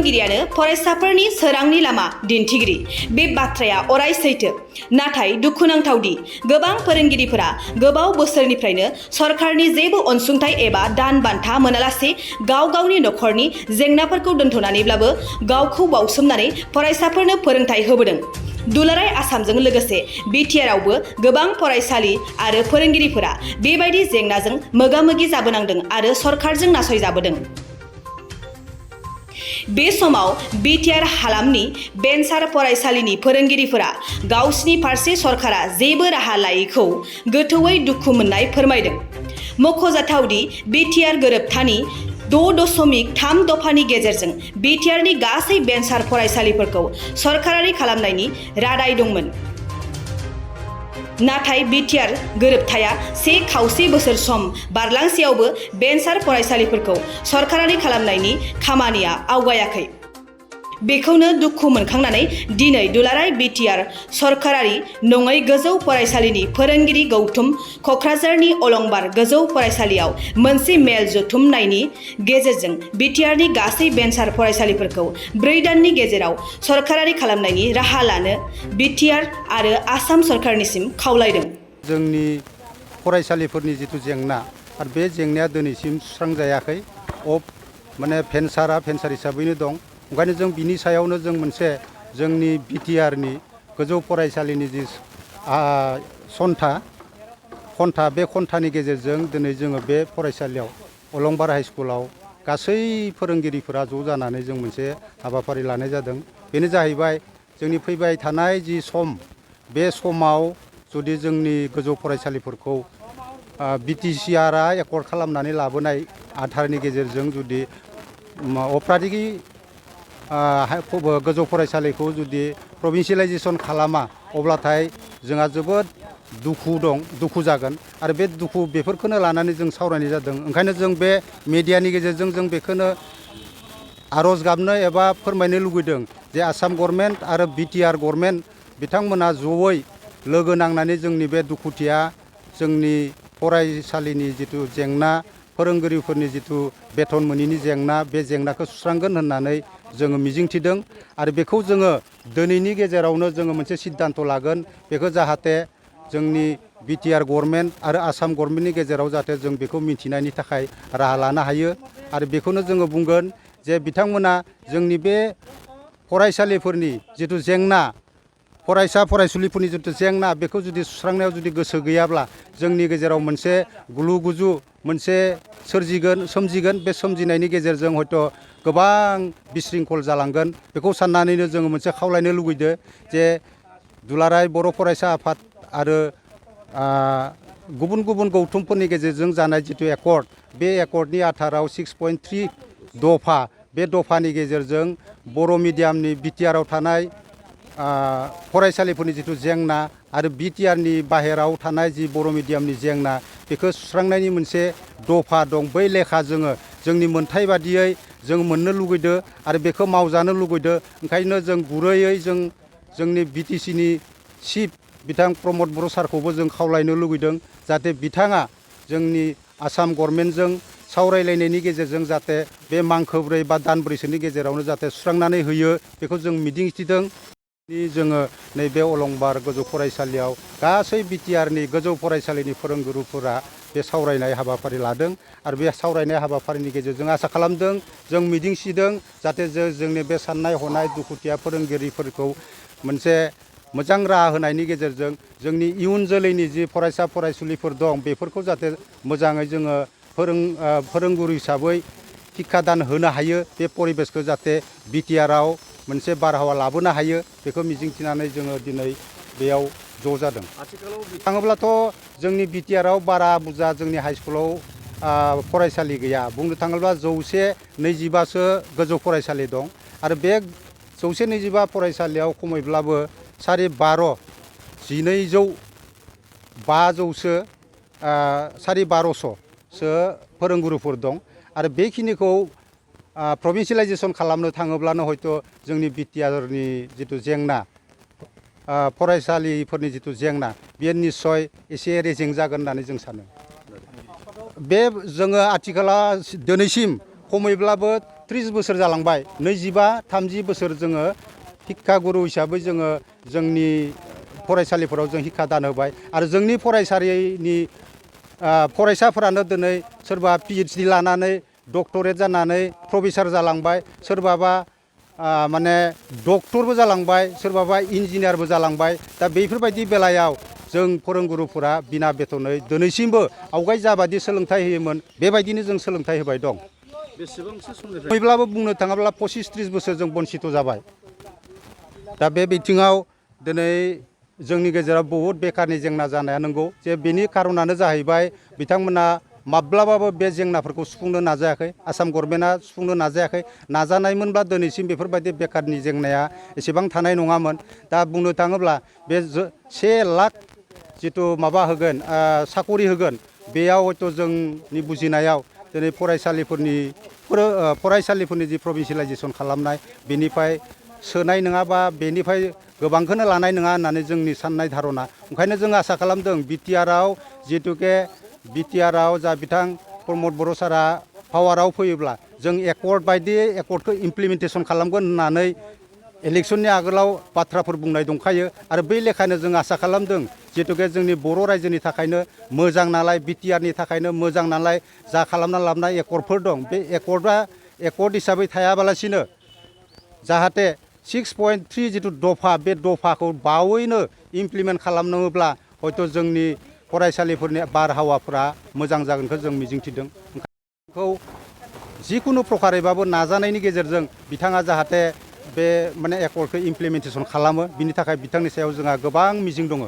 फोरोंगिरियानो फरायसाफोरनि सोरांनि लामा दिन्थिगिरि बे बाथ्राया अराय सैथो। नाथाय दुखुनांथावदि गोबां फोरोंगिरिफोरा गोबाव बोसोरनिफ्रायनो सरकारनि जेबो अनसुंथाइ एबा दान बान्था मोनालासे गाव गावनि नखरनि जेंनाफोरखौ दोनथ'नानैब्लाबो गावखौ बावसोमनानै फरायसाफोरनो फोरोंथाइ होबोदों। दुलाराय आसामजों लोगोसे बिटिआरआवबो गोबां फरायसालि आरो फोरोंगिरिफोरा बेबायदि जेंनाजों मोगा-मोगि जाबोनांदों आरो सरकारजों नासयजाबोदों। बे समाव बिटिआर हालामनि बेनसार फरायसालिनि फोरोंगिरिफोरा गावसिनि फारसे सरकारा जेबो राहा लायैखौ गोथौयै दुखु मोननाय फोरमायदों। मख'जाथावदि बिटिआर गोरोबथानि 6.3 दफानि गेजेरजों बिटिआरनि गासै बेनसार फरायसालिफोरखौ सरकारारि खालामनायनि रादाय दंमोन। नाथाय बिटिआर गोरोबथाया 1.25 बोसोर सम बारलांसेयावबो बेनसार फरायसालिफोरखौ सरकारारि खालामनायनि खामानिया आवगायाखै। बेखौनो दुखु मोनखांनानै दिनै दुलाराय बिटिआर सरकारारि नङै गोजौ फरायसालिनि फोरोंगिरि गौथुम क'क्राझारनि अलंबार गोजौ फरायसालियाव मोनसे मेल जथुमनायनि गेजेरजों बिटिआरनि गासै बेनसार फरायसालिफोरखौ 4 दाननि गेजेराव सरकारारि खालामनायनि राहा लानो बिटिआर आरो आसाम सरकारनिसिम खावलायदों। जोंनि फरायसालिफोरनि जिथु जेंना आरो बे जेंनाया दिनैसिम सुस्रांजायाखै। भेन्सार हिसाबैनो दं। ओंखायनो जों बिनि सायावनो जों मोनसे जोंनि बिटिआरनि गोजौ फरायसालिनि जि खन्था बे खन्थानि गेजेरजों दिनै जोङो बे फरायसालियाव अलंबार हाइस्कुलाव गासै फोरोंगिरिफोरा ज' जानानै जों मोनसे हाबाफारि लानाय जादों। बेनो जाहैबाय जोंनि फैबाय थानाय जि सम बे समाव जुदि जोंनि गोजौ फरायसालिफोरखौ बिटिसिआरआ एकर्ड खालामनानै लाबोनाय आधारनि गेजेरजों जुदि अप्राधिकि गोजौ फरायसालिखौ जुदि प्रभिन्सियेलाइजेसन खालामा अब्लाथाय जोंहा जोबोद दुखु जागोन आरो बे बेफोरखौनो लानानै जों सावरायनाय जादों। ओंखायनो जों बे मिडियानि गेजेरजों जों बेखौनो आर'ज गाबनो एबा फोरमायनो लुगैदों जे आसाम गभर्नमेन्ट आरो बिटिआर गभर्नमेन्ट बिथांमोना जयै लोगो नांनानै जोंनि बे दुखुथिया जोंनि फरायसालिनि जिथु जेंना फोरोंगिरिफोरनि जिथु बेथन मोनैनि जेंना बे जेंनाखौ सुस्रांगोन होननानै जोङो मिजिंथिदों आरो बेखौ जोङो दिनैनि गेजेरावनो जोङो मोनसे सिद्धान्त लागोन। बेखौ जाहाथे जोंनि बिटिआर गभर्नमेन्ट आरो आसाम गभर्नमेन्टनि गेजेराव जाहाथे जों बेखौ मिथिनायनि थाखाय राहा लानो हायो आरो बेखौनो जोङो बुंगोन जे बिथांमोना जोंनि बे फरायसालिफोरनि जिथु जेंना फरायसुलिफोरनि जिथु जेंना बेखौ जुदि सुस्रांनायाव जुदि गोसो गैयाब्ला जोंनि गेजेराव मोनसे गुलु गुजु मोनसे सोमजिगोन। बे सोमजिनायनि गेजेरजों हयथ' गोबां बिशृंखल जालांगोन। बेखौ साननानैनो जोङो मोनसे खावलायनो लुगैदो जे दुलाराय बर' फरायसा आफाद आरो गुबुन गुबुन गौथुमफोरनि गेजेरजों जानाय जिथु एकर्ड बे एकर्डनि आधाराव 6.3 दफा बे दफानि गेजेरजों बर' मिडियामनि बिटिआरआव थानाय फरायसालिफोरनि जिथु जेंना आरो बिटिआरनि बाहेराव थानाय जि बर' मिडियामनि जेंना बेखौ सुस्रांनायनि मोनसे दफा दं। बै लेखा जोङो जोंनि मोनथाय बादियै जों मोननो लुगैदो आरो बेखौ मावजानो लुगैदो। ओंखायनो जों गुरैयै जोंनि बिटिसिनि चिफ बिथां प्रमद बर' सारखौबो जों खावलायनो लुगैदों जाहाथे बिथाङा जोंनि आसाम गभर्नमेन्टजों सावरायलायनायनि गेजेरजों जाहाथे बे मांखोब्रै बा दानब्रैसोनि गेजेरावनो जाहाथे सुस्रांनानै होयो बेखौ जों मिजिंथिदों। जोङो नैबे अलंबार गोजौ फरायसालियाव गासै बिटिआरनि गोजौ फरायसालिनि फोरोंगुरुफोरा बे सावरायनाय हाबाफारि लादों आरो बे सावरायनाय हाबाफारिनि गेजेरजों आसा खालामदों जों मिजिंथिदों जाहाथे जोंनि बे साननाय हनाय दुखुथिया फोरोंगिरिफोरखौ मोनसे मोजां राहा होनायनि गेजेरजों जोंनि इयुन जोलैनि जि फरायसा फरायसुलिफोर दं बेफोरखौ जाहाथे मोजाङै जोङो फोरोंगुरु हिसाबै शिक्षादान होनो हायो। बे परिबेसखौ जाहाथे बिटिआरआव मोनसे बारहावा लाबोनो हायो बेखौ मिजिंथिनानै जोङो दिनै बेयाव ज' जादों। आथिखालाव थाङोब्लाथ' जोंनि बिटिआरआव बारा बुरजा जोंनि हाइस्कुलाव फरायसालि गैया। बुंनो थाङोब्ला 125सो गोजौ फरायसालि दं आरो बे 125 फरायसालियाव खमैब्लाबो 12,500सो फोरोंगुरुफोर दं आरो बेखिनिखौ प्रभिन्सियेलाइजेसन खालामनो थाङोब्लानो हयथ' जोंनि बिटिआरनि जिथु जेंना फरायसालिफोरनि जिथु जेंना बेयो निस्सय एसे रेजें जागोन होननानै जों सानो। बे जोङो आथिखालाव दिनैसिम खमैब्लाबो 30 बोसोर जालांबाय 25-30 बोसोर जोङो शिक्षा गुरु हिसाबै जोङो जोंनि फरायसालिफोराव जों शिक्षा दान होबाय आरो जोंनि फरायसालिनि फरायसाफोरानो दिनै सोरबा PhD लानानै डक्टरेट जानानै प्रफेसार जालांबाय सोरबाबा माने डक्टरबो जालांबाय सोरबाबा इन्जिनियारबो जालांबाय दा बेफोरबायदि बेलायाव जों फोरोंगुरुफोरा बिना बेथनै दिनैसिमबो आवगाय जाबादि सोलोंथाइ होयोमोन बेबायदिनो जों सोलोंथाइ होबाय दं। बेसेबांसो समनिफ्राय खमैब्लाबो बुंनो थाङोब्ला 25-30 बोसोर जों बन्सित जाबाय। दा बे बिथिङाव दिनै जोंनि गेजेराव बहुद बेकारनि जेंना जानाया नंगौ जे बेनि खारनानो जाहैबाय बिथांमोना माब्लाबाबो बे जेंनाफोरखौ सुफुंनो नाजायाखै आसाम गभर्नमेन्टआ सुफुंनो नाजायाखै नाजानायमोनब्ला दिनैसिम बेफोरबायदि बेकारनि जेंनाया एसेबां थानाय नङामोन। दा बुंनो थाङोब्ला बे 1 लाख जिथु माबा होगोन साकरि होगोन बेयाव हयथ' जोंनि बुजिनायाव दिनै फरायसालिफोरनि जि प्रभिन्सियेलाइजेसन खालामनाय बेनिफ्राय सोनाय नङाबा बेनिफ्राय गोबांखौनो लानाय नङा होननानै जोंनि साननाय धारना ओंखायनो जों आसा खालामदों बिटिआरआव जिहेतुके बिटिआरआव जा बिथां प्रमद बर' सारा पावाराव फैयोब्ला जों एकर्ड बायदि एकर्डखौ इमप्लिमेन्टेसन खालामगोन होननानै इलेक्सननि आगोलाव बाथ्राफोर बुंनाय दंखायो आरो बै लेखानो जों आसा खालामदों जिहेतुके जोंनि बर' रायजोनि थाखायनो मोजां नालाय बिटिआरनि थाखायनो मोजां नालाय जा खालामना लाबोनाय एकर्डफोर दं बे एकर्ड हिसाबै थायाबालासिनो जाहाथे 6.3 जिथु दफा बे दफाखौ बावैनो इमप्लिमेन्ट खालामनोब्ला हयथ' जोंनि फरायसालिफोरनि बारहावाफोरा मोजां जागोनखौ जों मिजिंथिदों। बेखौ जिखुनु प्रकारेबाबो नाजानायनि गेजेरजों बिथाङा जाहाथे बे माने एकर्डखौ इमप्लिमेन्टेसन खालामो बिनि थाखाय बिथांनि सायाव जोंहा गोबां मिजिं दङ।